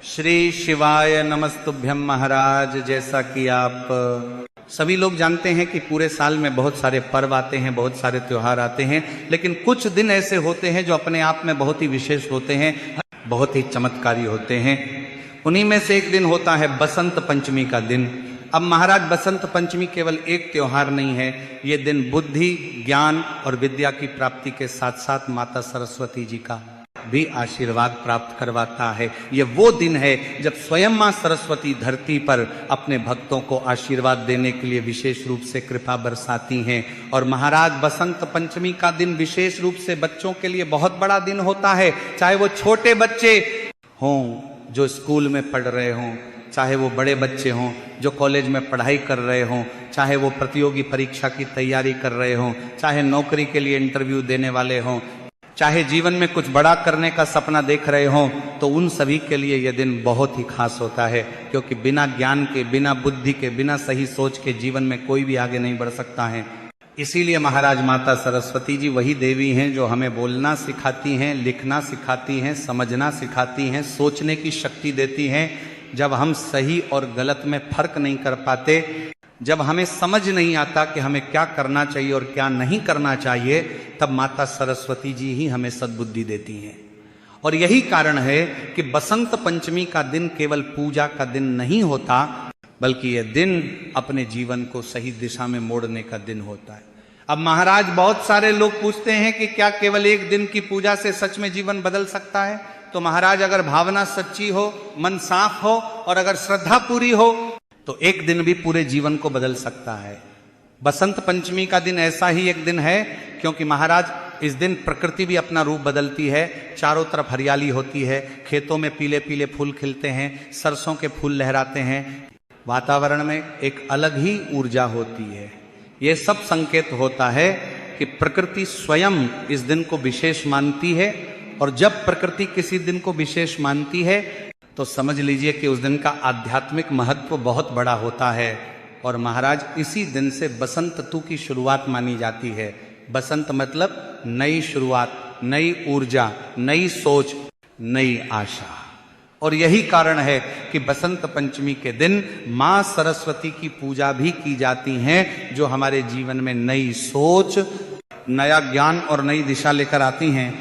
श्री शिवाय नमस्तुभ्यम महाराज। जैसा कि आप सभी लोग जानते हैं कि पूरे साल में बहुत सारे पर्व आते हैं, बहुत सारे त्योहार आते हैं, लेकिन कुछ दिन ऐसे होते हैं जो अपने आप में बहुत ही विशेष होते हैं, बहुत ही चमत्कारी होते हैं। उन्हीं में से एक दिन होता है बसंत पंचमी का दिन। अब महाराज, बसंत पंचमी केवल एक त्योहार नहीं है, ये दिन बुद्धि, ज्ञान और विद्या की प्राप्ति के साथ साथ माता सरस्वती जी का भी आशीर्वाद प्राप्त करवाता है। ये वो दिन है जब स्वयं मां सरस्वती धरती पर अपने भक्तों को आशीर्वाद देने के लिए विशेष रूप से कृपा बरसाती हैं। और महाराज, बसंत पंचमी का दिन विशेष रूप से बच्चों के लिए बहुत बड़ा दिन होता है। चाहे वो छोटे बच्चे हों जो स्कूल में पढ़ रहे हों, चाहे वो बड़े बच्चे हों जो कॉलेज में पढ़ाई कर रहे हों, चाहे वो प्रतियोगी परीक्षा की तैयारी कर रहे हों, चाहे नौकरी के लिए इंटरव्यू देने वाले हों, चाहे जीवन में कुछ बड़ा करने का सपना देख रहे हों, तो उन सभी के लिए यह दिन बहुत ही खास होता है। क्योंकि बिना ज्ञान के, बिना बुद्धि के, बिना सही सोच के जीवन में कोई भी आगे नहीं बढ़ सकता है। इसीलिए महाराज, माता सरस्वती जी वही देवी हैं जो हमें बोलना सिखाती हैं, लिखना सिखाती हैं, समझना सिखाती हैं, सोचने की शक्ति देती हैं। जब हम सही और गलत में फर्क नहीं कर पाते, जब हमें समझ नहीं आता कि हमें क्या करना चाहिए और क्या नहीं करना चाहिए, तब माता सरस्वती जी ही हमें सद्बुद्धि देती हैं। और यही कारण है कि बसंत पंचमी का दिन केवल पूजा का दिन नहीं होता, बल्कि यह दिन अपने जीवन को सही दिशा में मोड़ने का दिन होता है। अब महाराज, बहुत सारे लोग पूछते हैं कि क्या केवल एक दिन की पूजा से सच में जीवन बदल सकता है? तो महाराज, अगर भावना सच्ची हो, मन साफ हो और अगर श्रद्धा पूरी हो तो एक दिन भी पूरे जीवन को बदल सकता है। बसंत पंचमी का दिन ऐसा ही एक दिन है क्योंकि महाराज, इस दिन प्रकृति भी अपना रूप बदलती है। चारों तरफ हरियाली होती है, खेतों में पीले पीले फूल खिलते हैं, सरसों के फूल लहराते हैं, वातावरण में एक अलग ही ऊर्जा होती है। ये सब संकेत होता है कि प्रकृति स्वयं इस दिन को विशेष मानती है। और जब प्रकृति किसी दिन को विशेष मानती है तो समझ लीजिए कि उस दिन का आध्यात्मिक महत्व बहुत बड़ा होता है। और महाराज, इसी दिन से बसंत ऋतु की शुरुआत मानी जाती है। बसंत मतलब नई शुरुआत, नई ऊर्जा, नई सोच, नई आशा। और यही कारण है कि बसंत पंचमी के दिन मां सरस्वती की पूजा भी की जाती है, जो हमारे जीवन में नई सोच, नया ज्ञान और नई दिशा लेकर आती हैं।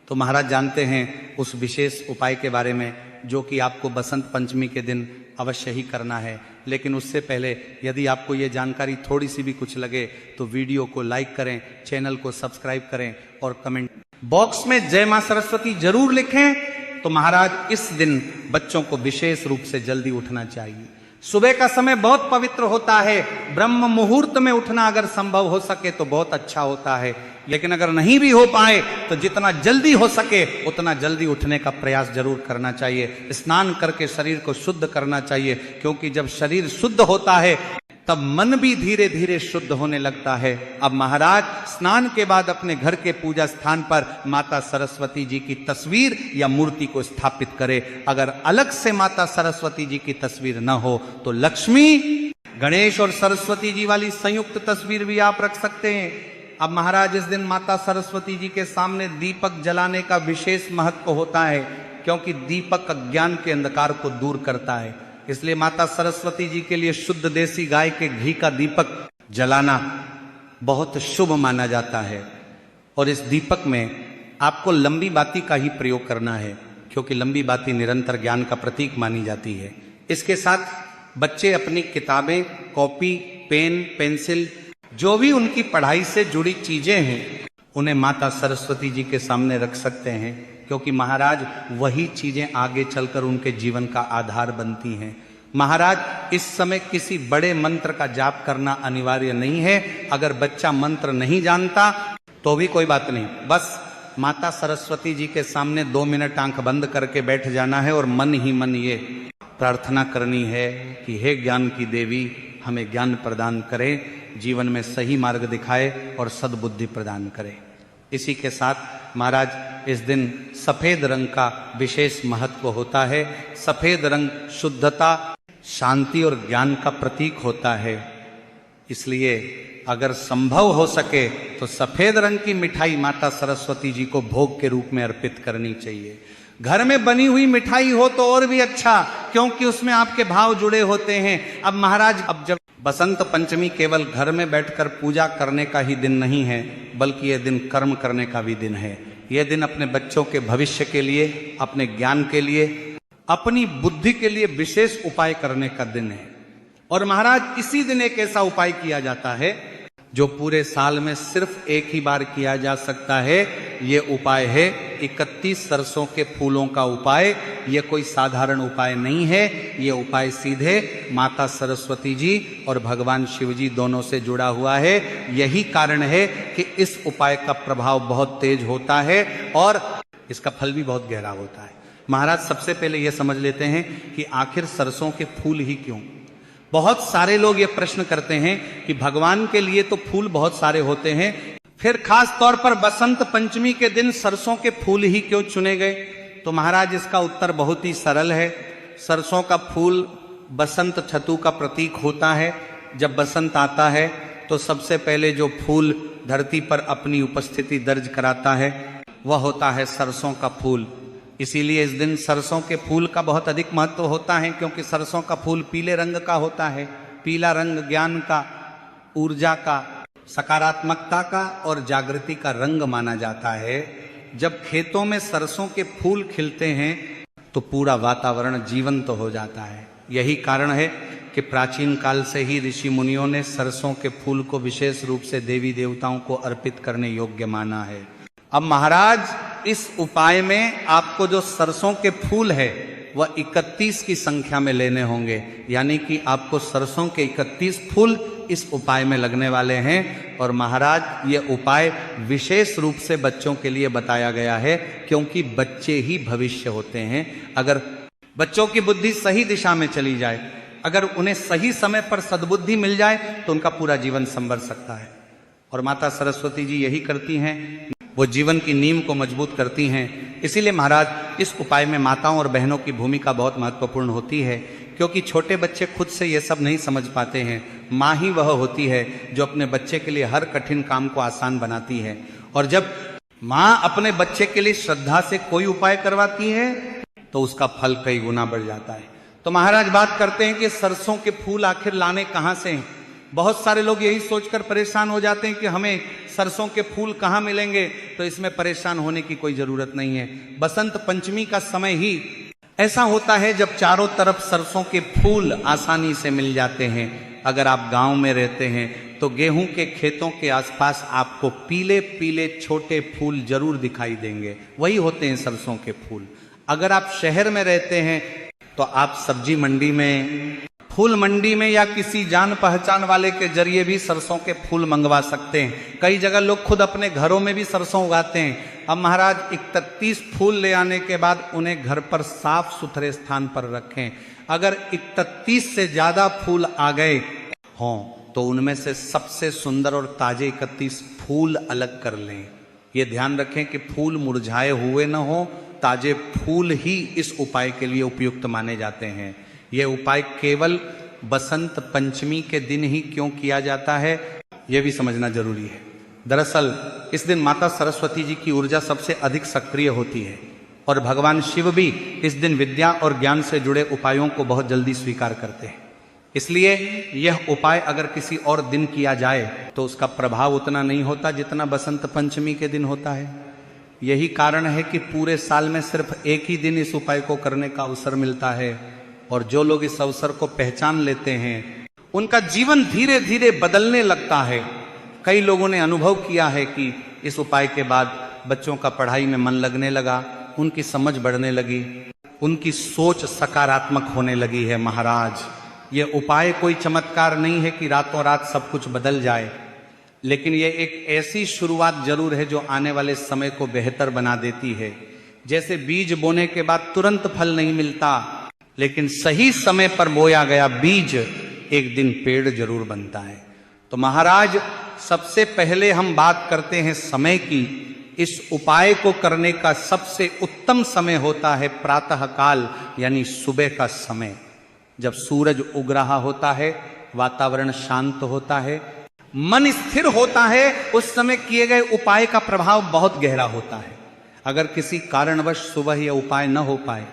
तो महाराज जानते हैं उस विशेष उपाय के बारे में जो कि आपको बसंत पंचमी के दिन अवश्य ही करना है। लेकिन उससे पहले यदि आपको ये जानकारी थोड़ी सी भी कुछ लगे तो वीडियो को लाइक करें, चैनल को सब्सक्राइब करें और कमेंट बॉक्स में जय मां सरस्वती जरूर लिखें। तो महाराज, इस दिन बच्चों को विशेष रूप से जल्दी उठना चाहिए। सुबह का समय बहुत पवित्र होता है। ब्रह्म मुहूर्त में उठना अगर संभव हो सके तो बहुत अच्छा होता है। लेकिन अगर नहीं भी हो पाए तो जितना जल्दी हो सके उतना जल्दी उठने का प्रयास जरूर करना चाहिए। स्नान करके शरीर को शुद्ध करना चाहिए, क्योंकि जब शरीर शुद्ध होता है तब मन भी धीरे धीरे शुद्ध होने लगता है। अब महाराज, स्नान के बाद अपने घर के पूजा स्थान पर माता सरस्वती जी की तस्वीर या मूर्ति को स्थापित करें। अगर अलग से माता सरस्वती जी की तस्वीर न हो तो लक्ष्मी, गणेश और सरस्वती जी वाली संयुक्त तस्वीर भी आप रख सकते हैं। अब महाराज, इस दिन माता सरस्वती जी के सामने दीपक जलाने का विशेष महत्व होता है, क्योंकि दीपक अज्ञान के अंधकार को दूर करता है। इसलिए माता सरस्वती जी के लिए शुद्ध देसी गाय के घी का दीपक जलाना बहुत शुभ माना जाता है। और इस दीपक में आपको लंबी बाती का ही प्रयोग करना है, क्योंकि लंबी बाती निरंतर ज्ञान का प्रतीक मानी जाती है। इसके साथ बच्चे अपनी किताबें, कॉपी, पेन, पेंसिल, जो भी उनकी पढ़ाई से जुड़ी चीजें हैं, उन्हें माता सरस्वती जी के सामने रख सकते हैं, क्योंकि महाराज वही चीजें आगे चलकर उनके जीवन का आधार बनती हैं। महाराज, इस समय किसी बड़े मंत्र का जाप करना अनिवार्य नहीं है। अगर बच्चा मंत्र नहीं जानता तो भी कोई बात नहीं, बस माता सरस्वती जी के सामने 2 मिनट आंख बंद करके बैठ जाना है और मन ही मन ये प्रार्थना करनी है कि हे ज्ञान की देवी, हमें ज्ञान प्रदान करे, जीवन में सही मार्ग दिखाए और सद्बुद्धि प्रदान करे। इसी के साथ महाराज, इस दिन सफेद रंग का विशेष महत्व होता है। सफेद रंग शुद्धता, शांति और ज्ञान का प्रतीक होता है। इसलिए अगर संभव हो सके तो सफेद रंग की मिठाई माता सरस्वती जी को भोग के रूप में अर्पित करनी चाहिए। घर में बनी हुई मिठाई हो तो और भी अच्छा, क्योंकि उसमें आपके भाव जुड़े होते हैं। अब महाराज, अब जब बसंत पंचमी केवल घर में बैठकर पूजा करने का ही दिन नहीं है, बल्कि यह दिन कर्म करने का भी दिन है। यह दिन अपने बच्चों के भविष्य के लिए, अपने ज्ञान के लिए, अपनी बुद्धि के लिए विशेष उपाय करने का दिन है। और महाराज इसी दिन एक ऐसा उपाय किया जाता है जो पूरे साल में सिर्फ एक ही बार किया जा सकता है। ये उपाय है 31 सरसों के फूलों का उपाय। ये कोई साधारण उपाय नहीं है, ये उपाय सीधे माता सरस्वती जी और भगवान शिव जी दोनों से जुड़ा हुआ है। यही कारण है कि इस उपाय का प्रभाव बहुत तेज होता है और इसका फल भी बहुत गहरा होता है। महाराज सबसे पहले यह समझ लेते हैं कि आखिर सरसों के फूल ही क्यों। बहुत सारे लोग ये प्रश्न करते हैं कि भगवान के लिए तो फूल बहुत सारे होते हैं, फिर खास तौर पर बसंत पंचमी के दिन सरसों के फूल ही क्यों चुने गए। तो महाराज इसका उत्तर बहुत ही सरल है। सरसों का फूल बसंत छतु का प्रतीक होता है। जब बसंत आता है तो सबसे पहले जो फूल धरती पर अपनी उपस्थिति दर्ज कराता है वह होता है सरसों का फूल। इसीलिए इस दिन सरसों के फूल का बहुत अधिक महत्व होता है, क्योंकि सरसों का फूल पीले रंग का होता है। पीला रंग ज्ञान का, ऊर्जा का, सकारात्मकता का और जागृति का रंग माना जाता है। जब खेतों में सरसों के फूल खिलते हैं तो पूरा वातावरण जीवंत हो जाता है। यही कारण है कि प्राचीन काल से ही ऋषि मुनियों ने सरसों के फूल को विशेष रूप से देवी देवताओं को अर्पित करने योग्य माना है। अब महाराज इस उपाय में आपको जो सरसों के फूल है वह 31 की संख्या में लेने होंगे, यानी कि आपको सरसों के 31 फूल इस उपाय में लगने वाले हैं। और महाराज ये उपाय विशेष रूप से बच्चों के लिए बताया गया है, क्योंकि बच्चे ही भविष्य होते हैं। अगर बच्चों की बुद्धि सही दिशा में चली जाए, अगर उन्हें सही समय पर सद्बुद्धि मिल जाए तो उनका पूरा जीवन संवर सकता है। और माता सरस्वती जी यही करती हैं, वो जीवन की नींव को मजबूत करती हैं। इसीलिए महाराज इस उपाय में माताओं और बहनों की भूमिका बहुत महत्वपूर्ण होती है, क्योंकि छोटे बच्चे खुद से ये सब नहीं समझ पाते हैं। माँ ही वह होती है जो अपने बच्चे के लिए हर कठिन काम को आसान बनाती है। और जब माँ अपने बच्चे के लिए श्रद्धा से कोई उपाय करवाती है तो उसका फल कई गुना बढ़ जाता है। तो महाराज बात करते हैं कि सरसों के फूल आखिर लाने कहाँ से हैं। बहुत सारे लोग यही सोचकर परेशान हो जाते हैं कि हमें सरसों के फूल कहाँ मिलेंगे। तो इसमें परेशान होने की कोई जरूरत नहीं है। बसंत पंचमी का समय ही ऐसा होता है जब चारों तरफ सरसों के फूल आसानी से मिल जाते हैं। अगर आप गांव में रहते हैं तो गेहूं के खेतों के आसपास आपको पीले पीले छोटे फूल जरूर दिखाई देंगे, वही होते हैं सरसों के फूल। अगर आप शहर में रहते हैं तो आप सब्जी मंडी में, फूल मंडी में या किसी जान पहचान वाले के जरिए भी सरसों के फूल मंगवा सकते हैं। कई जगह लोग खुद अपने घरों में भी सरसों उगाते हैं। अब महाराज 31 फूल ले आने के बाद उन्हें घर पर साफ सुथरे स्थान पर रखें। अगर 31 से ज्यादा फूल आ गए हों तो उनमें से सबसे सुंदर और ताजे 31 फूल अलग कर लें। ये ध्यान रखें कि फूल मुरझाए हुए न हो, ताजे फूल ही इस उपाय के लिए उपयुक्त माने जाते हैं। यह उपाय केवल बसंत पंचमी के दिन ही क्यों किया जाता है, यह भी समझना जरूरी है। दरअसल इस दिन माता सरस्वती जी की ऊर्जा सबसे अधिक सक्रिय होती है और भगवान शिव भी इस दिन विद्या और ज्ञान से जुड़े उपायों को बहुत जल्दी स्वीकार करते हैं। इसलिए यह उपाय अगर किसी और दिन किया जाए तो उसका प्रभाव उतना नहीं होता जितना बसंत पंचमी के दिन होता है। यही कारण है कि पूरे साल में सिर्फ एक ही दिन इस उपाय को करने का अवसर मिलता है। और जो लोग इस अवसर को पहचान लेते हैं उनका जीवन धीरे धीरे बदलने लगता है। कई लोगों ने अनुभव किया है कि इस उपाय के बाद बच्चों का पढ़ाई में मन लगने लगा, उनकी समझ बढ़ने लगी, उनकी सोच सकारात्मक होने लगी है। महाराज ये उपाय कोई चमत्कार नहीं है कि रातों रात सब कुछ बदल जाए, लेकिन ये एक ऐसी शुरुआत जरूर है जो आने वाले समय को बेहतर बना देती है। जैसे बीज बोने के बाद तुरंत फल नहीं मिलता, लेकिन सही समय पर बोया गया बीज एक दिन पेड़ जरूर बनता है। तो महाराज सबसे पहले हम बात करते हैं समय की। इस उपाय को करने का सबसे उत्तम समय होता है प्रातः काल, यानी सुबह का समय, जब सूरज उग रहा होता है, वातावरण शांत होता है, मन स्थिर होता है। उस समय किए गए उपाय का प्रभाव बहुत गहरा होता है। अगर किसी कारणवश सुबह यह उपाय न हो पाए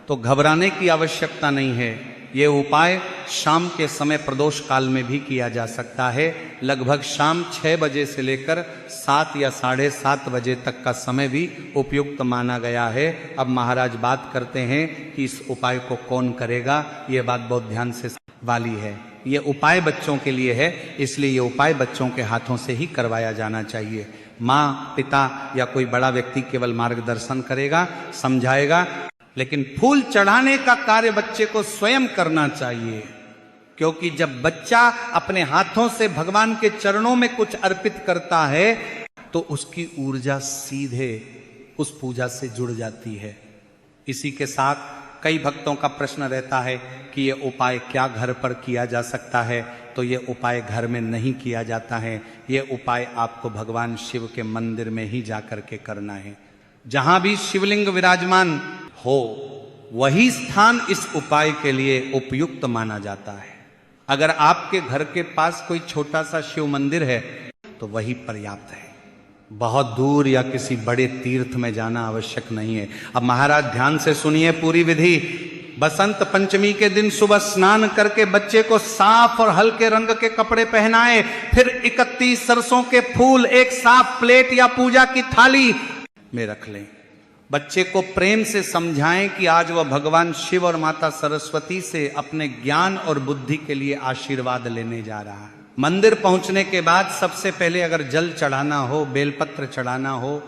तो घबराने की आवश्यकता नहीं है। ये उपाय शाम के समय प्रदोष काल में भी किया जा सकता है। लगभग शाम 6 बजे से लेकर 7 या 7:30 बजे तक का समय भी उपयुक्त माना गया है। अब महाराज बात करते हैं कि इस उपाय को कौन करेगा। ये बात बहुत ध्यान से वाली है। ये उपाय बच्चों के लिए है, इसलिए ये उपाय बच्चों के हाथों से ही करवाया जाना चाहिए। माँ, पिता या कोई बड़ा व्यक्ति केवल मार्गदर्शन करेगा, समझाएगा, लेकिन फूल चढ़ाने का कार्य बच्चे को स्वयं करना चाहिए। क्योंकि जब बच्चा अपने हाथों से भगवान के चरणों में कुछ अर्पित करता है तो उसकी ऊर्जा सीधे उस पूजा से जुड़ जाती है। इसी के साथ कई भक्तों का प्रश्न रहता है कि ये उपाय क्या घर पर किया जा सकता है। तो ये उपाय घर में नहीं किया जाता है। ये उपाय आपको भगवान शिव के मंदिर में ही जाकर के करना है। जहां भी शिवलिंग विराजमान हो वही स्थान इस उपाय के लिए उपयुक्त माना जाता है। अगर आपके घर के पास कोई छोटा सा शिव मंदिर है तो वही पर्याप्त है। बहुत दूर या किसी बड़े तीर्थ में जाना आवश्यक नहीं है। अब महाराज ध्यान से सुनिए पूरी विधि। बसंत पंचमी के दिन सुबह स्नान करके बच्चे को साफ और हल्के रंग के कपड़े पहनाए, फिर 31 सरसों के फूल एक साफ प्लेट या पूजा की थाली में रख लें। बच्चे को प्रेम से समझाएं कि आज वह भगवान शिव और माता सरस्वती से अपने ज्ञान और बुद्धि के लिए आशीर्वाद लेने जा रहा है। मंदिर पहुंचने के बाद सबसे पहले अगर जल चढ़ाना हो, बेलपत्र चढ़ाना हो,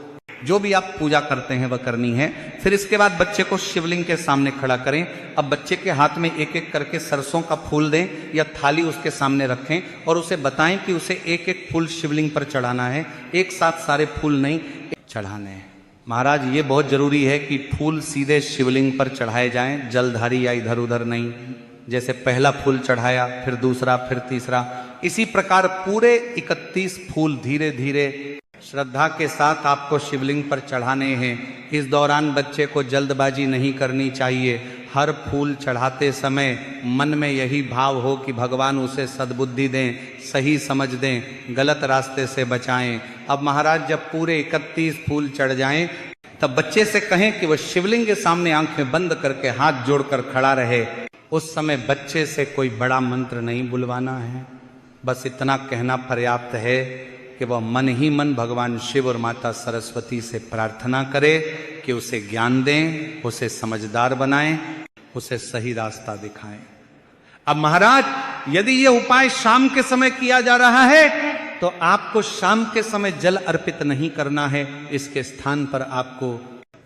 जो भी आप पूजा करते हैं वह करनी है। फिर इसके बाद बच्चे को शिवलिंग के सामने खड़ा करें। अब बच्चे के हाथ में एक एक करके सरसों का फूल दें या थाली उसके सामने रखें और उसे बताएं कि उसे एक एक फूल शिवलिंग पर चढ़ाना है। एक साथ सारे फूल नहीं चढ़ाने हैं। महाराज ये बहुत जरूरी है कि फूल सीधे शिवलिंग पर चढ़ाए जाएं, जलधारी या इधर उधर नहीं। जैसे पहला फूल चढ़ाया, फिर दूसरा, फिर तीसरा, इसी प्रकार पूरे 31 फूल धीरे धीरे श्रद्धा के साथ आपको शिवलिंग पर चढ़ाने हैं। इस दौरान बच्चे को जल्दबाजी नहीं करनी चाहिए। हर फूल चढ़ाते समय मन में यही भाव हो कि भगवान उसे सद्बुद्धि दें, सही समझ दें, गलत रास्ते से बचाएं। अब महाराज जब पूरे 31 फूल चढ़ जाएं तब बच्चे से कहें कि वह शिवलिंग के सामने आंखें बंद करके हाथ जोड़कर खड़ा रहे। उस समय बच्चे से कोई बड़ा मंत्र नहीं बुलवाना है, बस इतना कहना पर्याप्त है कि वह मन ही मन भगवान शिव और माता सरस्वती से प्रार्थना करे कि उसे ज्ञान दें, उसे समझदार बनाएं, उसे सही रास्ता दिखाएं। अब महाराज यदि यह उपाय शाम के समय किया जा रहा है तो आपको शाम के समय जल अर्पित नहीं करना है। इसके स्थान पर आपको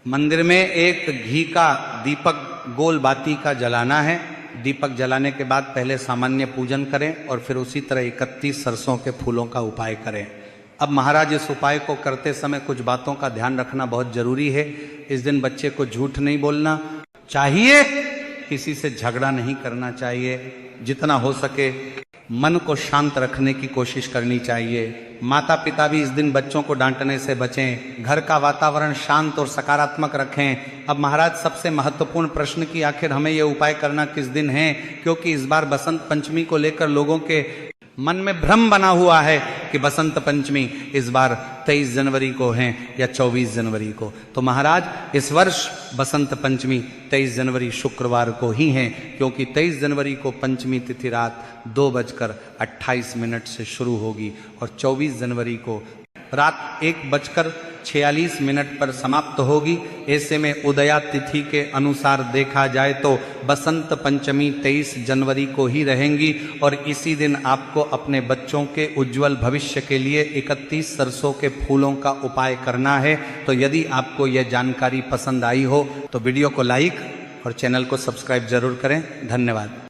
मंदिर में एक घी का दीपक गोल बाती का जलाना है। दीपक जलाने के बाद पहले सामान्य पूजन करें और फिर उसी तरह 31 सरसों के फूलों का उपाय करें। अब महाराज इस उपाय को करते समय कुछ बातों का ध्यान रखना बहुत जरूरी है। इस दिन बच्चे को झूठ नहीं बोलना चाहिए, किसी से झगड़ा नहीं करना चाहिए, जितना हो सके मन को शांत रखने की कोशिश करनी चाहिए। माता पिता भी इस दिन बच्चों को डांटने से बचें, घर का वातावरण शांत और सकारात्मक रखें। अब महाराज सबसे महत्वपूर्ण प्रश्न कि आखिर हमें यह उपाय करना किस दिन है, क्योंकि इस बार बसंत पंचमी को लेकर लोगों के मन में भ्रम बना हुआ है कि बसंत पंचमी इस बार 23 जनवरी को है या 24 जनवरी को। तो महाराज इस वर्ष बसंत पंचमी 23 जनवरी शुक्रवार को ही है, क्योंकि 23 जनवरी को पंचमी तिथि रात 2:28 से शुरू होगी और 24 जनवरी को रात 1:46 पर समाप्त होगी। ऐसे में उदया तिथि के अनुसार देखा जाए तो बसंत पंचमी 23 जनवरी को ही रहेंगी और इसी दिन आपको अपने बच्चों के उज्जवल भविष्य के लिए 31 सरसों के फूलों का उपाय करना है। तो यदि आपको यह जानकारी पसंद आई हो तो वीडियो को लाइक और चैनल को सब्सक्राइब जरूर करें। धन्यवाद।